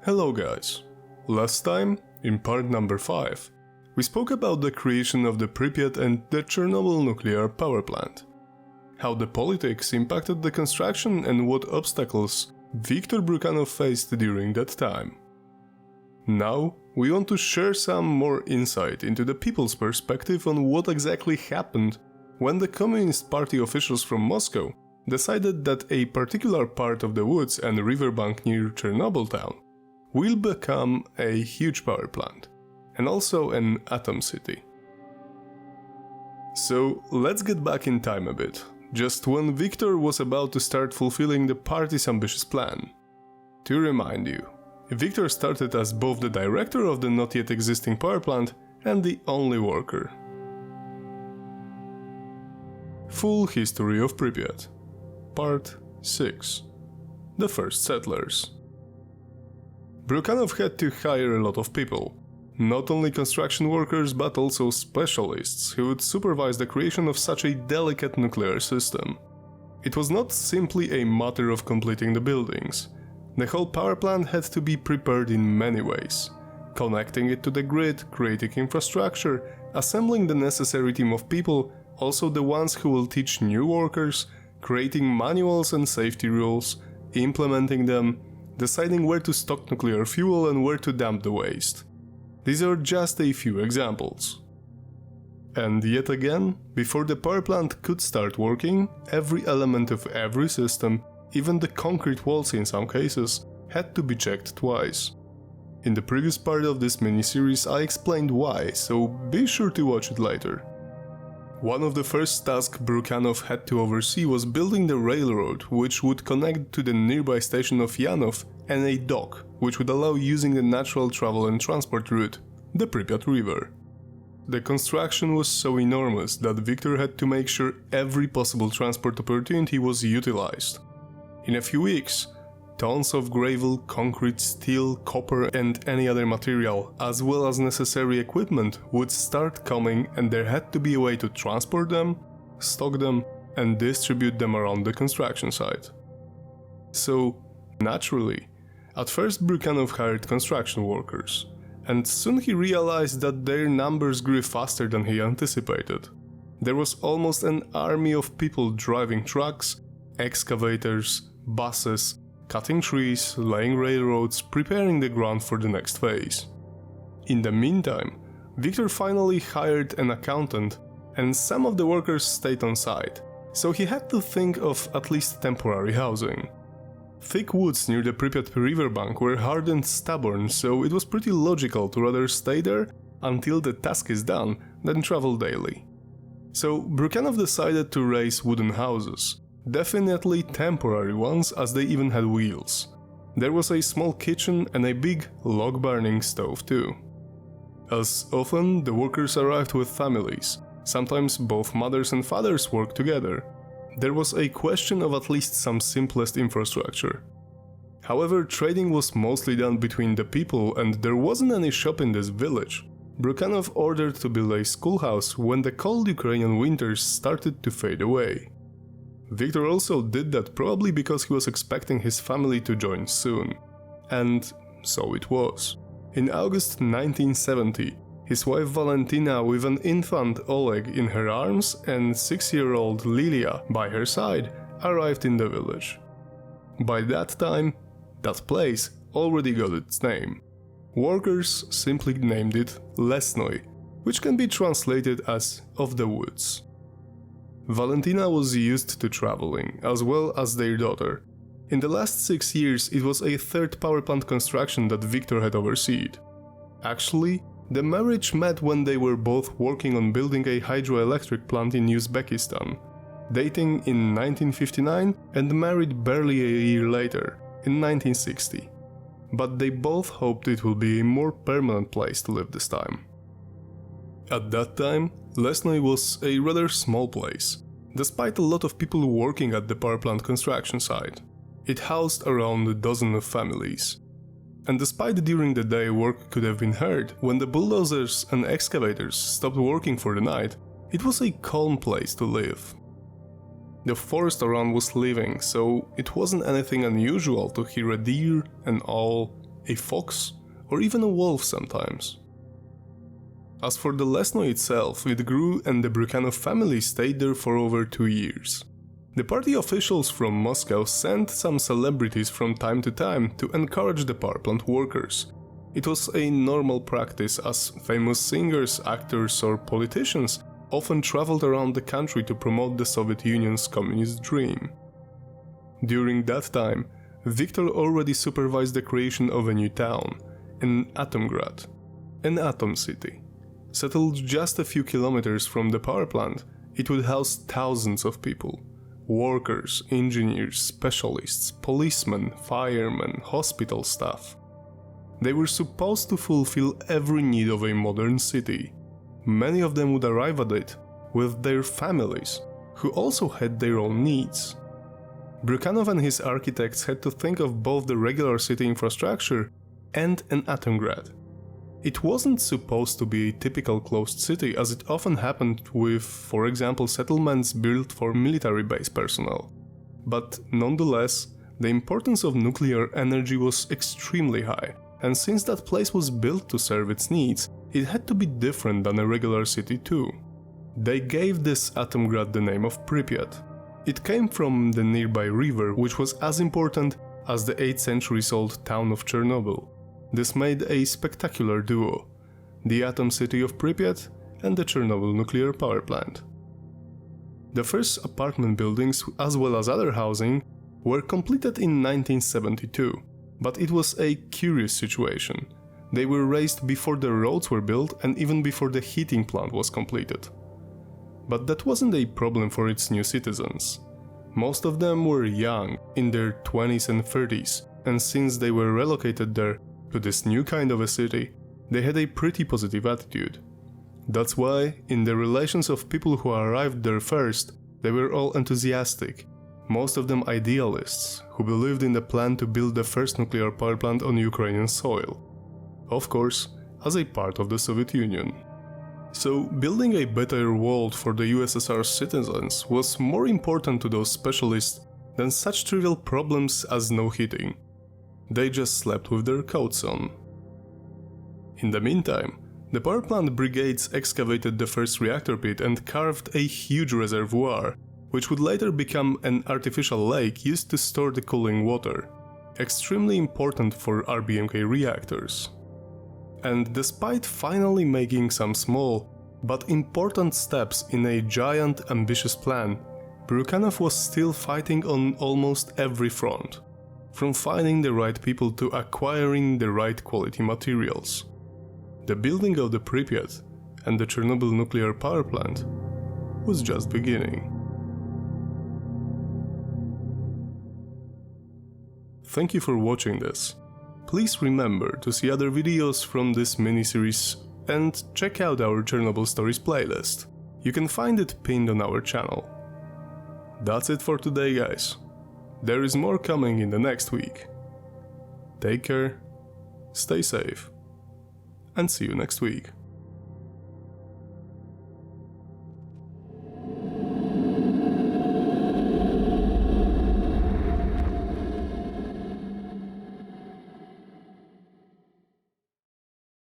Hello guys! Last time, in part number 5, we spoke about the creation of the Pripyat and the Chernobyl nuclear power plant. How the politics impacted the construction and what obstacles Viktor Bryukhanov faced during that time. Now, we want to share some more insight into the people's perspective on what exactly happened when the Communist Party officials from Moscow decided that a particular part of the woods and riverbank near Chernobyl town will become a huge power plant, and also an atom city. So let's get back in time a bit, just when Viktor was about to start fulfilling the party's ambitious plan. To remind you, Viktor started as both the director of the not yet existing power plant and the only worker. Full History of Pripyat, Part 6. The First Settlers. Bryukhanov had to hire a lot of people, not only construction workers but also specialists who would supervise the creation of such a delicate nuclear system. It was not simply a matter of completing the buildings. The whole power plant had to be prepared in many ways, connecting it to the grid, creating infrastructure, assembling the necessary team of people, also the ones who will teach new workers, creating manuals and safety rules, implementing them, deciding where to stock nuclear fuel and where to dump the waste. These are just a few examples. And yet again, before the power plant could start working, every element of every system, even the concrete walls in some cases, had to be checked twice. In the previous part of this mini-series I explained why, so be sure to watch it later. One of the first tasks Bryukhanov had to oversee was building the railroad, which would connect to the nearby station of Yanov, and a dock, which would allow using the natural travel and transport route, the Pripyat River. The construction was so enormous that Viktor had to make sure every possible transport opportunity was utilized. In a few weeks, tons of gravel, concrete, steel, copper and any other material, as well as necessary equipment, would start coming, and there had to be a way to transport them, stock them and distribute them around the construction site. So, naturally, at first Bryukhanov hired construction workers, and soon he realized that their numbers grew faster than he anticipated. There was almost an army of people driving trucks, excavators, buses, cutting trees, laying railroads, preparing the ground for the next phase. In the meantime, Viktor finally hired an accountant, and some of the workers stayed on site, so he had to think of at least temporary housing. Thick woods near the Pripyat riverbank were hard and stubborn, so it was pretty logical to rather stay there until the task is done than travel daily. So Bryukhanov decided to raise wooden houses. Definitely temporary ones, as they even had wheels. There was a small kitchen and a big log-burning stove too. As often, the workers arrived with families. Sometimes both mothers and fathers worked together. There was a question of at least some simplest infrastructure. However, trading was mostly done between the people and there wasn't any shop in this village. Bryukhanov ordered to build a schoolhouse when the cold Ukrainian winters started to fade away. Viktor also did that probably because he was expecting his family to join soon. And so it was. In August 1970, his wife Valentina, with an infant Oleg in her arms and 6-year-old Lilia by her side, arrived in the village. By that time, that place already got its name. Workers simply named it Lesnoy, which can be translated as "of the woods." Valentina was used to traveling, as well as their daughter. In the last 6 years, it was a third power plant construction that Viktor had overseen. Actually, the marriage met when they were both working on building a hydroelectric plant in Uzbekistan, dating in 1959 and married barely a year later, in 1960. But they both hoped it would be a more permanent place to live this time. At that time, Lesnoy was a rather small place, despite a lot of people working at the power plant construction site. It housed around a dozen of families. And despite during the day work could have been heard, when the bulldozers and excavators stopped working for the night, it was a calm place to live. The forest around was living, so it wasn't anything unusual to hear a deer, an owl, a fox, or even a wolf sometimes. As for the Lesno itself, it grew and the Bryukhanov family stayed there for over 2 years. The party officials from Moscow sent some celebrities from time to time to encourage the power plant workers. It was a normal practice, as famous singers, actors or politicians often traveled around the country to promote the Soviet Union's communist dream. During that time, Viktor already supervised the creation of a new town, an atomgrad, an atom city. Settled just a few kilometers from the power plant, it would house thousands of people. Workers, engineers, specialists, policemen, firemen, hospital staff. They were supposed to fulfill every need of a modern city. Many of them would arrive at it with their families, who also had their own needs. Bryukhanov and his architects had to think of both the regular city infrastructure and an atomgrad. It wasn't supposed to be a typical closed city, as it often happened with, for example, settlements built for military base personnel. But nonetheless, the importance of nuclear energy was extremely high, and since that place was built to serve its needs, it had to be different than a regular city too. They gave this atomgrad the name of Pripyat. It came from the nearby river, which was as important as the 8th century-old town of Chernobyl. This made a spectacular duo, the atom city of Pripyat and the Chernobyl nuclear power plant. The first apartment buildings, as well as other housing, were completed in 1972, but it was a curious situation. They were raised before the roads were built and even before the heating plant was completed. But that wasn't a problem for its new citizens. Most of them were young, in their 20s and 30s, and since they were relocated there, to this new kind of a city, they had a pretty positive attitude. That's why, in the relations of people who arrived there first, they were all enthusiastic, most of them idealists, who believed in the plan to build the first nuclear power plant on Ukrainian soil. Of course, as a part of the Soviet Union. So, building a better world for the USSR's citizens was more important to those specialists than such trivial problems as no heating. They just slept with their coats on. In the meantime, the power plant brigades excavated the first reactor pit and carved a huge reservoir, which would later become an artificial lake used to store the cooling water, extremely important for RBMK reactors. And despite finally making some small, but important steps in a giant ambitious plan, Bryukhanov was still fighting on almost every front. From finding the right people to acquiring the right quality materials. The building of the Pripyat and the Chernobyl nuclear power plant was just beginning. Thank you for watching this. Please remember to see other videos from this mini-series and check out our Chernobyl Stories playlist. You can find it pinned on our channel. That's it for today, guys. There is more coming in the next week. Take care, stay safe, and see you next week.